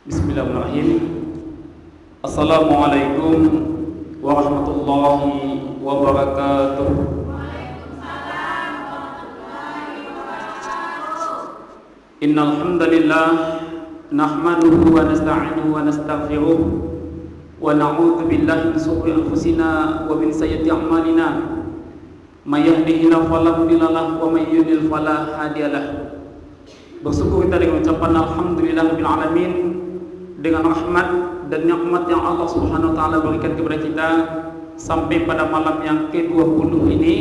Bismillahirrahmanirrahim. Assalamualaikum warahmatullahi wabarakatuh. Innal hamdalillah nahmaduhu wa nasta'inuhu wa nastaghfiruh wa na'udzu billahi min shururi anfusina wa min sayyiati a'malina. May yahdihillahu fala mudilla lahu wa may yudlil fala hadiyalah. Bersyukur kita dengan ucapan alhamdulillahirabbil alamin, dengan rahmat dan nikmat yang Allah Subhanahu wa taala berikan kepada kita sampai pada malam yang ke-20 ini.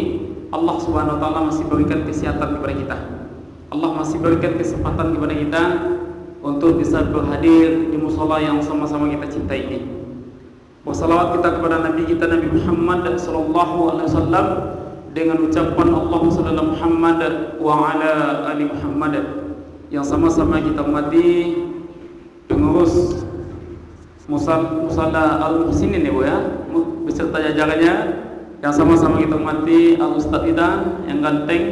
Allah Subhanahu wa taala masih berikan kesehatan kepada kita. Allah masih berikan kesempatan kepada kita untuk bisa berhadir di musala yang sama-sama kita cintai ini. Wassalawat kita kepada Nabi kita Nabi Muhammad sallallahu alaihi wasallam dengan ucapan Allahumma shalli ala Muhammad wa ala ali Muhammad, yang sama-sama kita mati pengurus Musala Al-Muhsinin ya Bu ya, beserta jajarannya, yang sama-sama kita hormati Al-Ustadz kita yang ganteng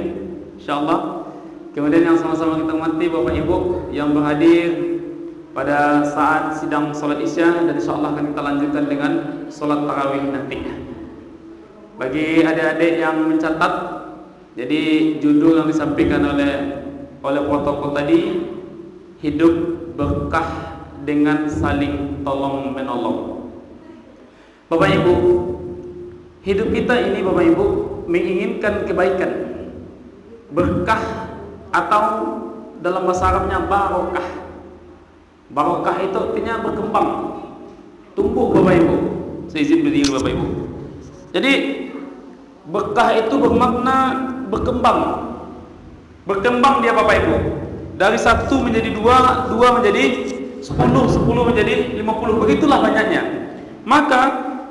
insyaallah. Kemudian yang sama-sama kita hormati Bapak Ibu yang berhadir pada saat sidang salat Isya, dan insyaallah akan kita lanjutkan dengan salat tarawih nanti. Bagi adik-adik yang mencatat, jadi judul yang disampaikan oleh protokol tadi, hidup berkah dengan saling tolong menolong. Bapak Ibu, hidup kita ini Bapak Ibu menginginkan kebaikan, berkah, atau dalam bahasa Arabnya barokah. Barokah itu artinya berkembang, tumbuh Bapak Ibu. Saya izin berdiri Bapak Ibu. Jadi berkah itu bermakna berkembang. Berkembang dia Bapak Ibu, dari 1 menjadi 2, 2 menjadi 10, 10 menjadi 50, begitulah banyaknya. Maka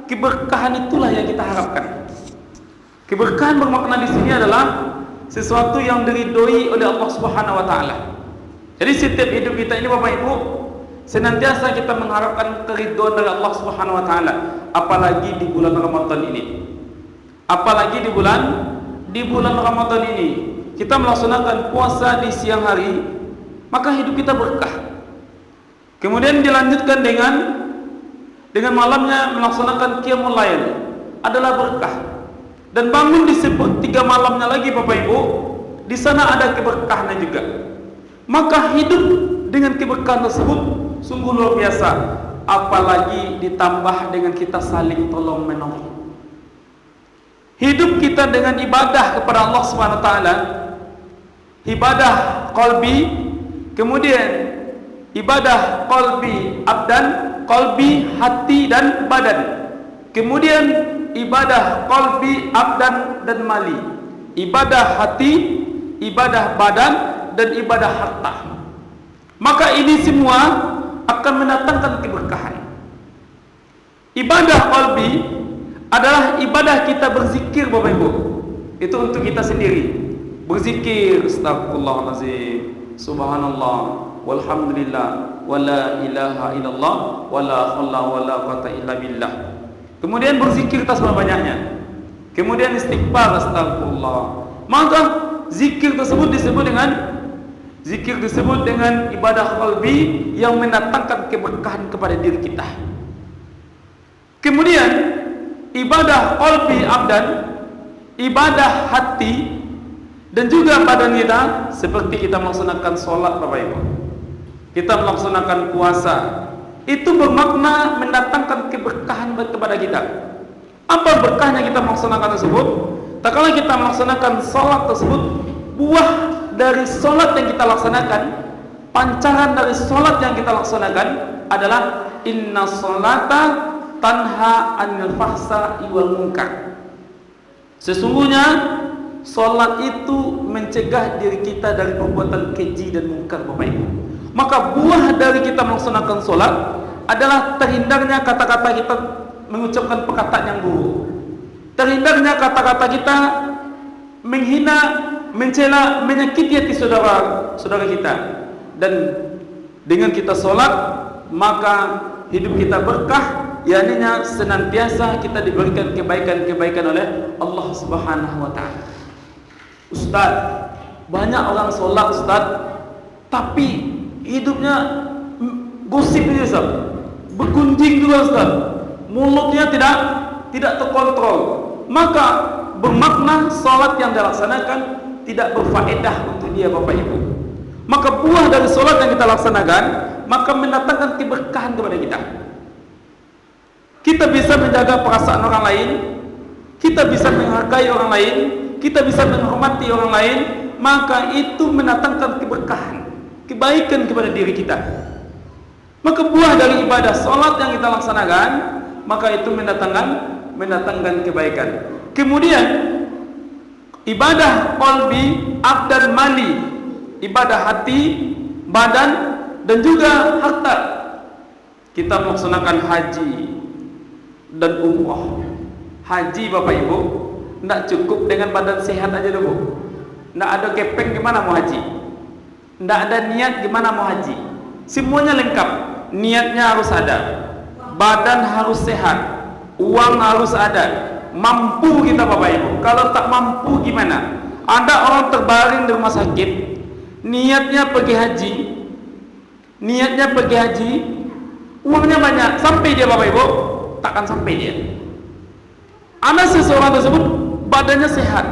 keberkahan itulah yang kita harapkan. Keberkahan bermakna di sini adalah sesuatu yang diridhoi oleh Allah Subhanahu wa taala. Jadi setiap hidup kita ini Bapak Ibu, senantiasa kita mengharapkan keridhaan dari Allah Subhanahu wa taala, apalagi di bulan Ramadan ini. Apalagi di bulan Ramadan ini kita melaksanakan puasa di siang hari, maka hidup kita berkah. Kemudian dilanjutkan dengan malamnya melaksanakan qiyamul lail, adalah berkah. Dan bangun di sepertiga malamnya lagi Bapak Ibu, di sana ada keberkahannya juga. Maka hidup dengan keberkahan tersebut sungguh luar biasa, apalagi ditambah dengan kita saling tolong menolong. Hidup kita dengan ibadah kepada Allah Subhanahu wa taala, ibadah qalbi, kemudian ibadah qalbi abdan, qalbi hati dan badan, kemudian ibadah qalbi abdan dan mali, ibadah hati, ibadah badan, dan ibadah harta. Maka ini semua akan mendatangkan keberkahan. Ibadah qalbi adalah ibadah kita berzikir Bapak Ibu. Itu untuk kita sendiri. Berzikir astagfirullahalazim, subhanallah, walhamdulillah, wala ilaha illallah, wala haula wala quwata illa billah. Kemudian berzikir tas banyaknya. Kemudian istighfar astagfirullah. Maka zikir tersebut disebut dengan ibadah qalbi yang mendatangkan keberkahan kepada diri kita. Kemudian ibadah qalbi abdan, ibadah hati dan juga badan kita, seperti kita melaksanakan sholat Bapak Ibu, kita melaksanakan puasa, itu bermakna mendatangkan keberkahan kepada kita. Apa berkahnya kita melaksanakan tersebut? Tak kala kita melaksanakan sholat tersebut, buah dari sholat yang kita laksanakan, pancaran dari sholat yang kita laksanakan adalah inna sholata tanha anil fahsai wal munkar. Sesungguhnya sholat itu mencegah diri kita dari perbuatan keji dan munkar Bapak Ibu. Maka buah dari kita melaksanakan sholat adalah terhindarnya kata-kata kita mengucapkan perkataan yang buruk, terhindarnya kata-kata kita menghina, mencela, menyakiti hati saudara kita. Dan dengan kita sholat, maka hidup kita berkah, yakni senantiasa kita diberikan kebaikan-kebaikan oleh Allah Subhanahu wa taala. Ustaz, banyak orang sholat Ustaz, tapi hidupnya gosip ini Ustaz, bergunjing juga Ustaz, mulutnya tidak terkontrol, maka bermakna salat yang dilaksanakan tidak berfaedah untuk dia Bapak Ibu. Maka buah dari salat yang kita laksanakan maka mendatangkan keberkahan kepada kita. Kita bisa menjaga perasaan orang lain, kita bisa menghargai orang lain, kita bisa menghormati orang lain, maka itu mendatangkan keberkahan, kebaikan kepada diri kita. Maka buah dari ibadah salat yang kita laksanakan, maka itu mendatangkan kebaikan. Kemudian ibadah qalbi, abdan, mali, ibadah hati, badan, dan juga harta. Kita melaksanakan haji dan umrah. Haji Bapak Ibu tidak cukup dengan badan sehat aja dulu. Tidak ada kepeng gimana mau haji, tidak ada niat gimana mau haji. Semuanya lengkap. Niatnya harus ada, badan harus sehat, uang harus ada, mampu kita Bapak Ibu. Kalau tak mampu gimana? Ada orang terbaring di rumah sakit, niatnya pergi haji, uangnya banyak, sampai dia Bapak Ibu? Takkan sampai dia. Ada seseorang tersebut badannya sehat,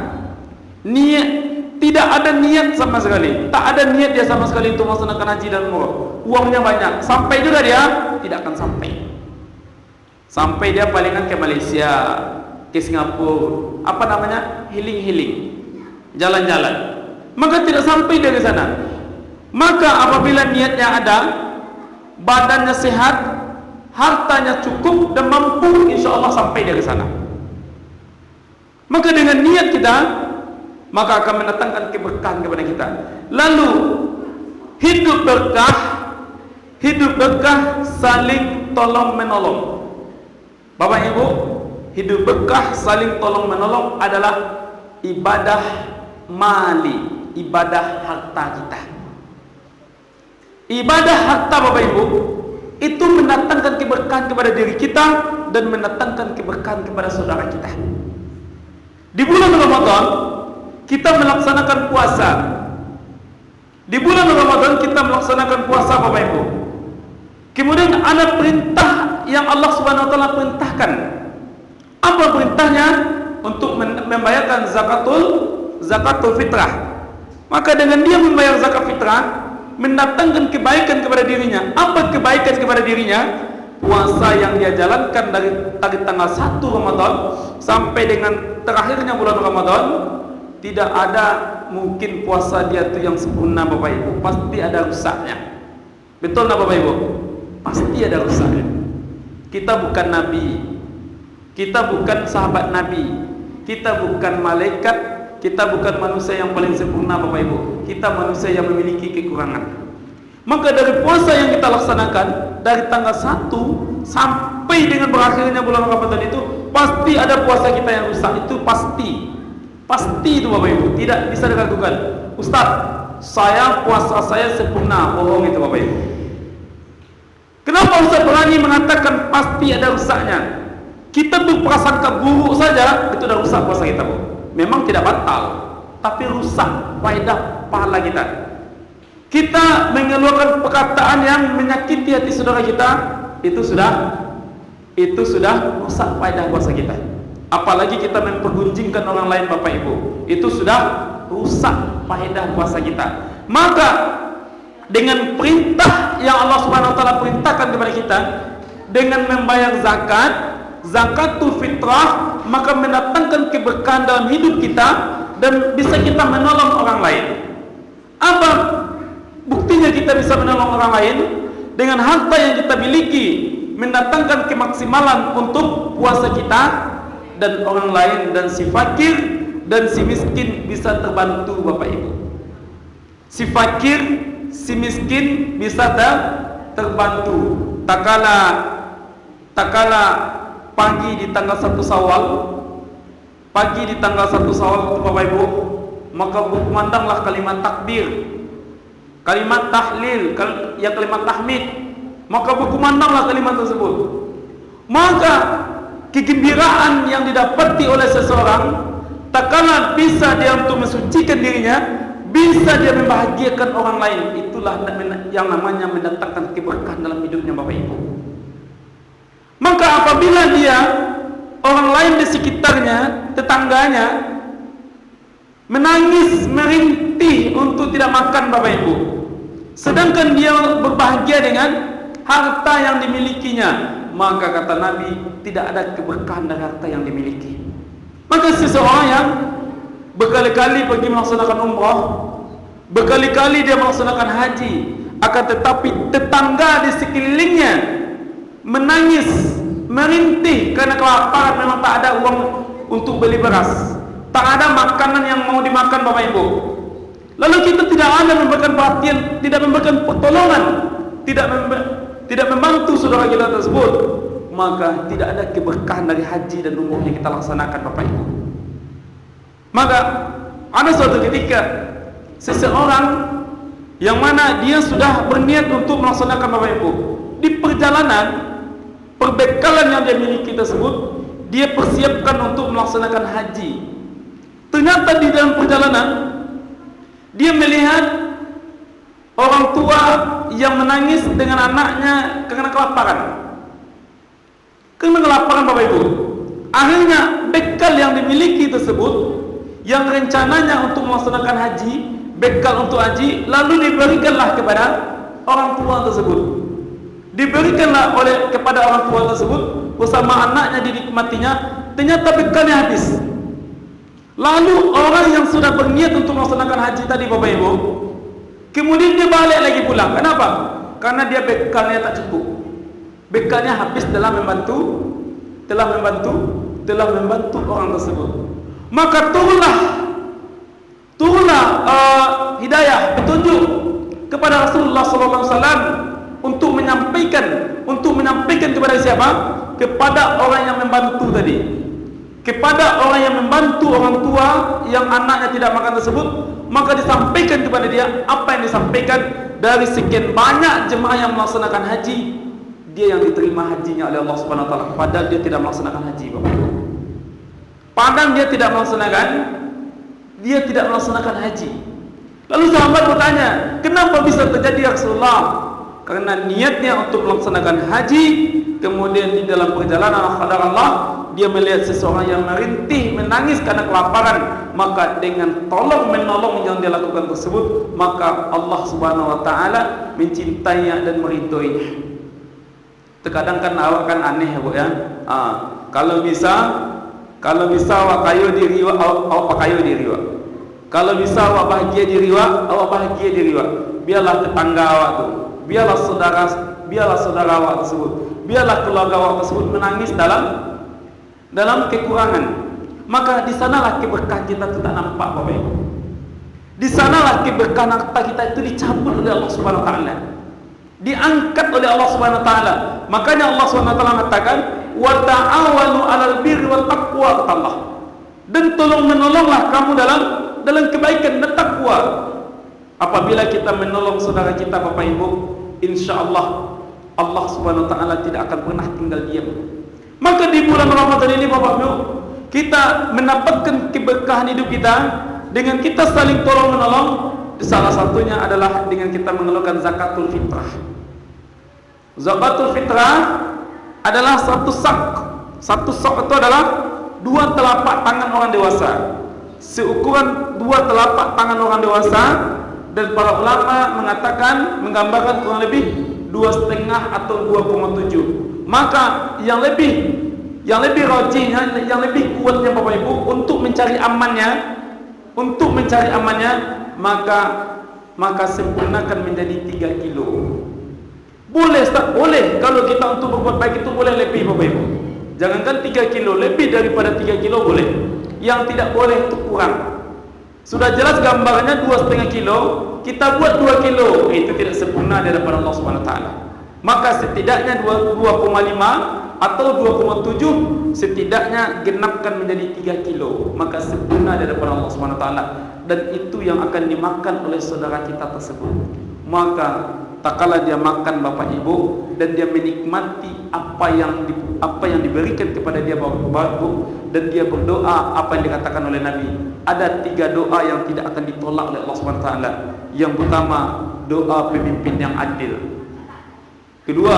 tidak ada niat sama sekali, tak ada niat dia sama sekali untuk melaksanakan haji dan umrah. Uangnya banyak, sampai juga dia? Tidak akan sampai. Sampai dia palingan ke Malaysia, ke Singapura, apa namanya, healing, jalan-jalan. Maka tidak sampai dari sana. Maka apabila niatnya ada, badannya sehat, hartanya cukup dan mampu, insya Allah sampai dari sana. Maka dengan niat kita, maka akan mendatangkan keberkahan kepada kita. Lalu hidup berkah saling tolong menolong. Bapak Ibu, hidup berkah saling tolong menolong adalah ibadah mali, ibadah harta kita. Ibadah harta Bapak Ibu itu mendatangkan keberkahan kepada diri kita dan mendatangkan keberkahan kepada saudara kita. Di bulan Ramadan kita melaksanakan puasa. Di bulan Ramadan kita melaksanakan puasa Bapak Ibu. Kemudian ada perintah yang Allah Subhanahu wa taala perintahkan. Apa perintahnya? Untuk membayarkan zakatul fitrah. Maka dengan dia membayar zakat fitrah mendatangkan kebaikan kepada dirinya. Apa kebaikan kepada dirinya? Puasa yang dia jalankan dari tanggal 1 Ramadan sampai dengan terakhirnya bulan Ramadan, tidak ada mungkin puasa dia itu yang sempurna Bapak Ibu. Pasti ada rusaknya. Betul tak Bapak Ibu? Pasti ada rusaknya. Kita bukan Nabi, kita bukan sahabat Nabi, kita bukan malaikat, kita bukan manusia yang paling sempurna Bapak Ibu. Kita manusia yang memiliki kekurangan. Maka dari puasa yang kita laksanakan dari tanggal 1 sampai dengan berakhirnya bulan Ramadan itu pasti ada puasa kita yang rusak. Itu pasti itu Bapak Ibu, tidak bisa diragukan. Ustaz, saya puasa saya sempurna, bohong itu Bapak Ibu. Kenapa Ustaz berani mengatakan pasti ada rusaknya? Kita berprasangka buruk saja itu dah rusak puasa kita, Bu. Memang tidak batal, tapi rusak faedah pahala kita. Kita mengeluarkan perkataan yang menyakiti hati saudara kita, itu sudah rusak faedah puasa kita. Apalagi kita mempergunjingkan orang lain Bapak Ibu, itu sudah rusak faedah puasa kita. Maka dengan perintah yang Allah Subhanahu wa taala perintahkan kepada kita dengan membayar zakatul fitrah, maka mendatangkan keberkahan dalam hidup kita dan bisa kita menolong orang lain. Apa buktinya kita bisa menolong orang lain? Dengan harta yang kita miliki mendatangkan kemaksimalan untuk puasa kita dan orang lain, dan si fakir dan si miskin bisa terbantu Bapak Ibu. Si fakir, si miskin bisa terbantu. Tak kala pagi di tanggal 1 Syawal, itu Bapak Ibu, maka berkumandanglah kalimat takbir, kalimat tahlil, kalimat tahmid, maka berkumandanglah kalimat tersebut. Maka kegembiraan yang didapati oleh seseorang, tak kala bisa dia untuk mensucikan dirinya, bisa dia membahagiakan orang lain, itulah yang namanya mendatangkan keberkahan keberkahan dalam hidupnya Bapak Ibu. Maka apabila dia, orang lain di sekitarnya, tetangganya menangis merintih untuk tidak makan Bapak Ibu, sedangkan dia berbahagia dengan harta yang dimilikinya, maka kata Nabi, tidak ada keberkahan dari harta yang dimiliki. Maka seseorang yang berkali-kali pergi melaksanakan umrah, berkali-kali dia melaksanakan haji, akan tetapi tetangga di sekelilingnya menangis, merintih karena kelaparan, memang tak ada uang untuk beli beras, tak ada makanan yang mau dimakan Bapak Ibu. Lalu kita tidak ada memberikan perhatian, tidak memberikan pertolongan, tidak membantu saudara kita tersebut, maka tidak ada keberkahan dari haji dan umrah yang kita laksanakan Bapak Ibu. Maka ada suatu ketika seseorang yang mana dia sudah berniat untuk melaksanakan Bapak Ibu, di perjalanan perbekalan yang dia miliki tersebut dia persiapkan untuk melaksanakan haji. Ternyata di dalam perjalanan dia melihat orang tua yang menangis dengan anaknya karena kelaparan. Karena kelaparan Bapak Ibu, akhirnya bekal yang dimiliki tersebut, yang rencananya untuk melaksanakan haji, bekal untuk haji, lalu diberikanlah kepada orang tua tersebut. Diberikanlah kepada orang tua tersebut bersama anaknya dinikmatinya. Ternyata bekalnya habis. Lalu orang yang sudah berniat untuk melaksanakan haji tadi Bapak Ibu, kemudian dia balik lagi pulang. Kenapa? Karena dia bekalnya tak cukup. Bekalnya habis dalam membantu orang tersebut. Maka turunlah hidayah, petunjuk kepada Rasulullah SAW untuk menyampaikan kepada siapa? Kepada orang yang membantu tadi, kepada orang yang membantu orang tua yang anaknya tidak makan tersebut. Maka disampaikan kepada dia apa yang disampaikan. Dari sekian banyak jemaah yang melaksanakan haji, dia yang diterima hajinya oleh Allah Subhanahu wa taala, padahal dia tidak melaksanakan haji Bapak Ibu. Padahal dia tidak melaksanakan haji. Lalu sahabat bertanya, kenapa bisa terjadi ya Rasulullah? Karena niatnya untuk melaksanakan haji, kemudian di dalam perjalanan Allah dia melihat seseorang yang merintih, menangis karena kelaparan, maka dengan tolong menolong yang dia lakukan tersebut, maka Allah Subhanahu wa taala mencintainya dan meridhoinya. Terkadang kan awak kan aneh Bu ya. Kalau bisa awak kayu diri awak pakayu diri awak. Kalau bisa awak bahagia diri awak bahagia diri awak. Biarlah tetangga awak tu, biarlah saudara awak tersebut, biarlah keluarga awak tersebut menangis dalam kekurangan. Maka di sanalah keberkahan kita itu tak nampak Bapak Ibu. Di sanalah keberkahan harta kita itu dicabut oleh Allah Subhanahu wa taala, diangkat oleh Allah Subhanahu wa taala. Makanya Allah Subhanahu wa taala mengatakan, "Wa ta'awanu 'alal birri wat taqwa," kata Allah. Dan tolong menolonglah kamu dalam kebaikan dan takwa. Apabila kita menolong saudara kita Bapak Ibu, insyaallah Allah Subhanahu wa taala tidak akan pernah tinggal diam. Maka di bulan Ramadan ini Bapak Ibu, kita mendapatkan keberkahan hidup kita dengan kita saling tolong menolong. Salah satunya adalah dengan kita mengeluarkan zakatul fitrah. Zakatul fitrah adalah satu sak itu adalah 2 telapak tangan orang dewasa, seukuran 2 telapak tangan orang dewasa. Dan para ulama menggambarkan kurang lebih 2,5 atau 2,7. Maka yang lebih rajih, yang lebih kuatnya Bapak Ibu untuk mencari amannya, maka sempurnakan menjadi 3 kilo. Boleh tak? Boleh. Kalau kita untuk berbuat baik itu boleh lebih Bapak Ibu. Jangankan 3 kilo, lebih daripada 3 kilo boleh. Yang tidak boleh itu kurang. Sudah jelas gambarnya 2,5 kilo, kita buat 2 kilo, itu tidak sempurna di hadapan Allah Subhanahu wa taala. Maka setidaknya 2,5 atau 2,7, setidaknya genapkan menjadi 3 kilo, maka sempurna di hadapan Allah Subhanahu wa taala. Dan itu yang akan dimakan oleh saudara kita tersebut. Maka tak kala dia makan Bapak Ibu dan dia menikmati apa yang diberikan kepada dia Bapak Ibu, dan dia berdoa apa yang dikatakan oleh Nabi. Ada 3 doa yang tidak akan ditolak oleh Allah Subhanahu wa taala. Yang pertama, doa pemimpin yang adil. Kedua,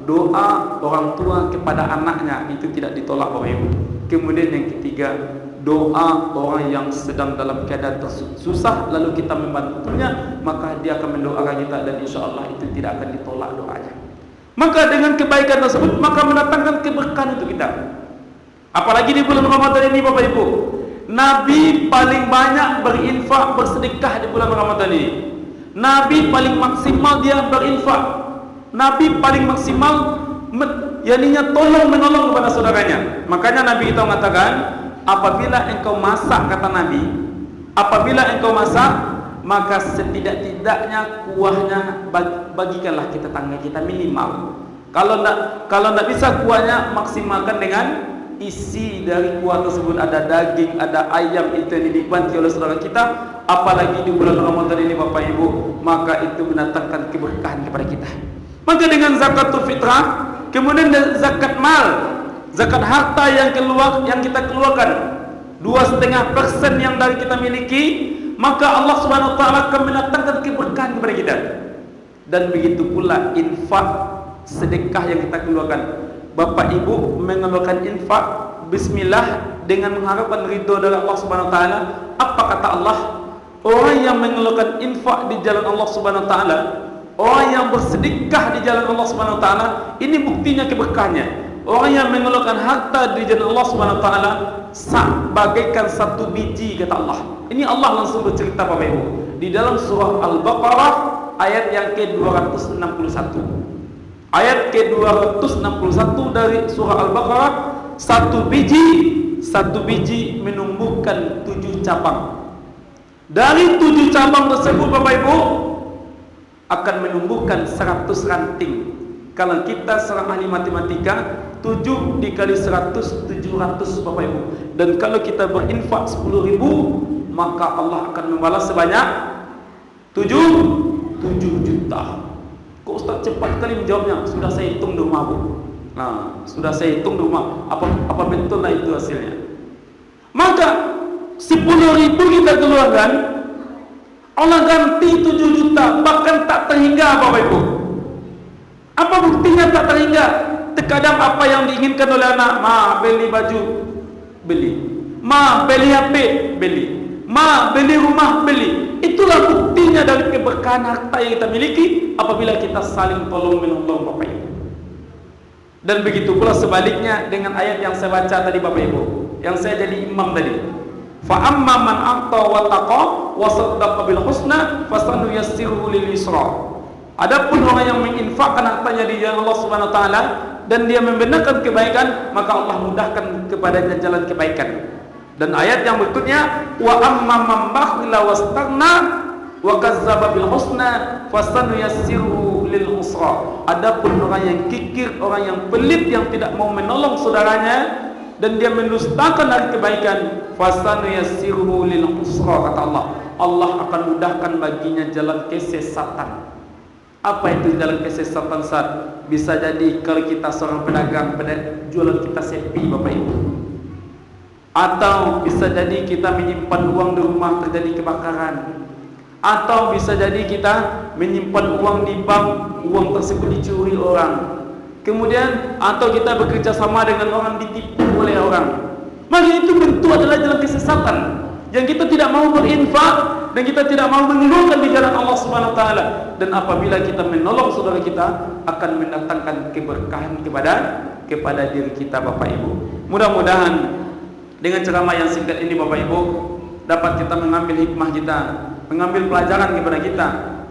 doa orang tua kepada anaknya itu tidak ditolak Bapak Ibu. Kemudian yang ketiga, doa orang yang sedang dalam keadaan susah lalu kita membantunya, maka dia akan mendoakan kita dan insya Allah itu tidak akan ditolak doanya. Maka dengan kebaikan tersebut maka mendatangkan keberkahan untuk kita. Apalagi di bulan Ramadan ini Bapak Ibu, Nabi paling banyak berinfak, bersedekah di bulan Ramadan ini. Nabi paling maksimal dia berinfak. Nabi paling maksimal yaninya tolong menolong kepada saudaranya. Makanya Nabi kita mengatakan, apabila engkau masak, kata Nabi, apabila engkau masak, maka setidak-tidaknya kuahnya bagikanlah kita tetangga kita minimal. Kalau tidak bisa kuahnya, maksimalkan dengan isi dari kuah tersebut, ada daging, ada ayam, itu yang dinikmati oleh saudara kita. Apalagi di bulan Ramadan ini Bapak Ibu, maka itu mendatangkan keberkahan kepada kita. Maka dengan zakatul fitrah, kemudian zakat mal, zakat harta yang kita keluarkan 2,5% yang dari kita miliki, maka Allah Subhanahu wa taala akan mendatangkan keberkahan kepada kita. Dan begitu pula infak, sedekah yang kita keluarkan. Bapak Ibu mengeluarkan infak bismillah dengan mengharapkan ridho dari Allah Subhanahu wa taala. Apa kata Allah? Orang yang mengeluarkan infak di jalan Allah Subhanahu wa taala, orang yang bersedekah di jalan Allah Subhanahu wa taala, ini buktinya keberkahannya. Orang yang mengeluarkan harta di jalan Allah Subhanahu wa taala bagaikan satu biji, kata Allah. Ini Allah langsung bercerita Bapak Ibu di dalam surah Al-Baqarah ayat yang ke-261. Ayat ke-261 dari surah Al-Baqarah, satu biji menumbuhkan 7 cabang. Dari 7 cabang tersebut Bapak Ibu akan menumbuhkan 100 ranting. Kalau kita seorang ahli matematika, 7 dikali 100, 700 Bapak Ibu. Dan kalau kita berinfak 10.000, maka Allah akan membalas sebanyak 7 juta. Kok Ustaz cepat kali menjawabnya? Sudah saya hitung di rumah Bu. Nah, sudah saya hitung di rumah. Apa betul lah itu hasilnya? Maka 10.000 kita keluarkan, Allah ganti 7 juta, bahkan tak terhingga Bapak Ibu. Apa buktinya tak terhingga? Terkadang apa yang diinginkan oleh anak, ma beli baju, beli, ma beli HP, beli, ma beli rumah, beli. Itulah buktinya dari keberkahan harta yang kita miliki apabila kita saling tolong menolong Bapak Ibu. Dan begitu pula sebaliknya dengan ayat yang saya baca tadi Bapak Ibu, yang saya jadi imam tadi. Fa amma man a'ta wa taqa wa saddaqa bil husna fasanuyassiruhu lil yusra. Adapun orang yang menginfakkan hartanya di jalan Allah Subhanahu wa taala dan dia membenarkan kebaikan, maka Allah mudahkan kepadanya jalan kebaikan. Dan ayat yang berikutnya, wa amma man bakhila wastaghna wa kazzaba bil husna fasanuyassiruhu lil usra. Adapun orang yang kikir, orang yang pelit, yang tidak mau menolong saudaranya dan dia mendustakan dari kebaikan, fasanuyassiruhu lil usra, kata Allah. Allah akan mudahkan baginya jalan kesesatan. Apa itu jalan kesesatan saat? Bisa jadi kalau kita seorang pedagang, jualan kita sepi Bapak Ibu. Atau bisa jadi kita menyimpan uang di rumah terjadi kebakaran. Atau bisa jadi kita menyimpan uang di bank, uang tersebut dicuri orang. Kemudian atau kita bekerja sama dengan orang, ditipu oleh orang. Maka itu bentuk adalah jalan kesesatan yang kita tidak mau berinfak dan kita tidak mau mengeluarkan di jalan Allah Subhanahu wa taala. Dan apabila kita menolong saudara kita, akan mendatangkan keberkahan kepada diri kita Bapak Ibu. Mudah-mudahan dengan ceramah yang singkat ini Bapak Ibu dapat kita mengambil hikmah kita, mengambil pelajaran kepada kita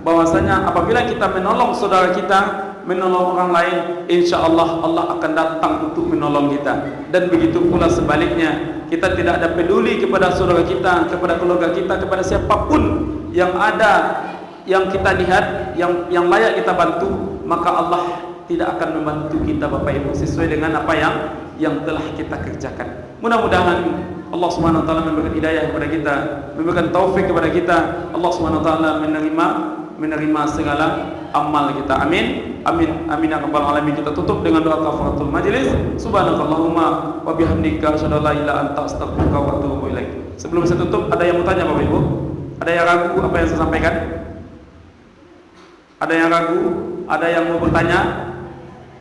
bahwasanya apabila kita menolong saudara kita, menolong orang lain, insya Allah Allah akan datang untuk menolong kita. Dan begitu pula sebaliknya, kita tidak ada peduli kepada saudara kita, kepada keluarga kita, kepada siapapun yang ada, yang kita lihat, yang layak kita bantu, maka Allah tidak akan membantu kita Bapak Ibu sesuai dengan apa yang telah kita kerjakan. Mudah-mudahan Allah Subhanahu wa taala memberikan hidayah kepada kita, memberikan taufik kepada kita. Allah Subhanahu wa taala menerima segala amal kita. Amin. Amin. Amin ya rabbal alamin. Kita tutup dengan doa kafaratul majelis. Subhanakallahumma wa bihamdika asyhadu an la ilaha illa anta astaghfiruka wa atubu ilaik. Sebelum saya tutup, ada yang mau tanya Bapak Ibu? Ada yang ragu apa yang saya sampaikan? Ada yang ragu? Ada yang mau bertanya?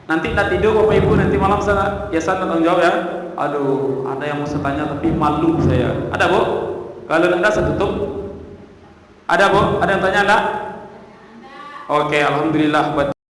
Nanti tak tidur Bapak Ibu, nanti malam saya biasa tanggung jawab ya. Aduh, ada yang mau saya tanya tapi malu saya. Ada Bu? Kalau enggak saya tutup. Ada Bu? Ada yang tanya enggak? Oke, alhamdulillah buat